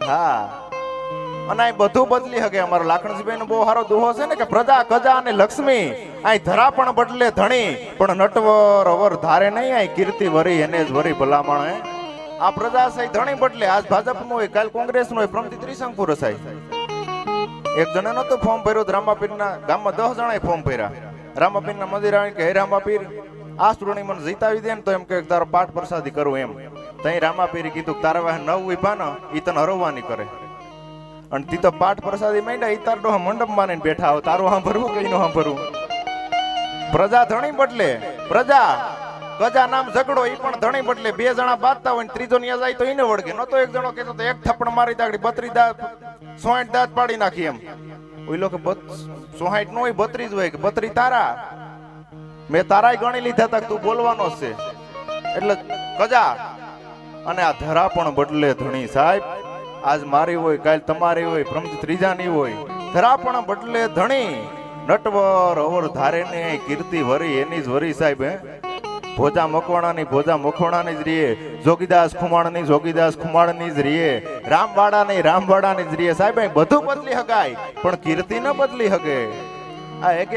હા, અને આ બધું બદલી શકે. અમારો લાખણજીભાઈ નો બહુ સારો દુહો છે ને કે પ્રજા કજા અને લક્ષ્મી આ ધરા પણ બદલે ધણી, પણ નટવર અવર ધારે નહીં આ કીર્તિ વરી એને જ વરી ભલામણ. આ પ્રજા છે ધણી બદલે, આજ ભાજપ નું હોય, કાલ કોંગ્રેસ નું હોય, પ્રમથી ત્રિશંકુ રસાય. એક જણા નતું ફોર્મ ભર્યું, રામાપીર ના ગામમાં 10 જણાએ ફોર્મ ભર્યા. રામાપીર ના મંદિર આવી કે હે રામાપીર આ ચૂંટણી મને જીતાવી દે ને તો એમ કે તારો પાઠ પ્રસાદી કરું એમ. તઈ રામાપીરે કીધું તારા વાહ 9 વિભા ને ઈ તને હરવવાની કરે, અને તી તો પાઠ પ્રસાદી માંડ્યા ઈ તાર ડોહા મંડપ માનીને બેઠા આવ. તારું સાંભળવું કઈ નો સાંભળવું? પ્રજા ધણી બદલે, પ્રજા કજા નામ ઝઘડો ઈ પણ ધણી બદલે. 2 જણા બાંધતા હોય ને ત્રીજો ન્યા જાય તો એને વળગે. નતો એક જણો કહેતો તો એક થપ્પડ મારી દાગડી 32 દાંત 60 દાંત પાડી નાખી એમ. ઓઈલો કે 60 નો હોય 32 હોય કે 32 તારા. મેં તારાય ગણી લીધા તા તું બોલવાનો છે એટલે કજા. અને આ ધરા પણ બદલે ધણી સાહેબ. આજ મારી હોય કાલ તમારી હોય, પ્રમથી ત્રીજાની હોય. ધરા પણ બદલે ધણી, નટવર અવર ધારે ને કીર્તિ વરી એની જ વરી સાહેબ. ભોજા મકવાણાની ભોજા મકવાણાની જ રીએ, જોગીદાસ ખુમાણની જોગીદાસ ખુમાણની જ રીએ, રામવાડાની રામવાડાની જ રીએ સાહેબ. બધું બદલી હકાય પણ કીર્તિ ન બદલી હકે. આ એક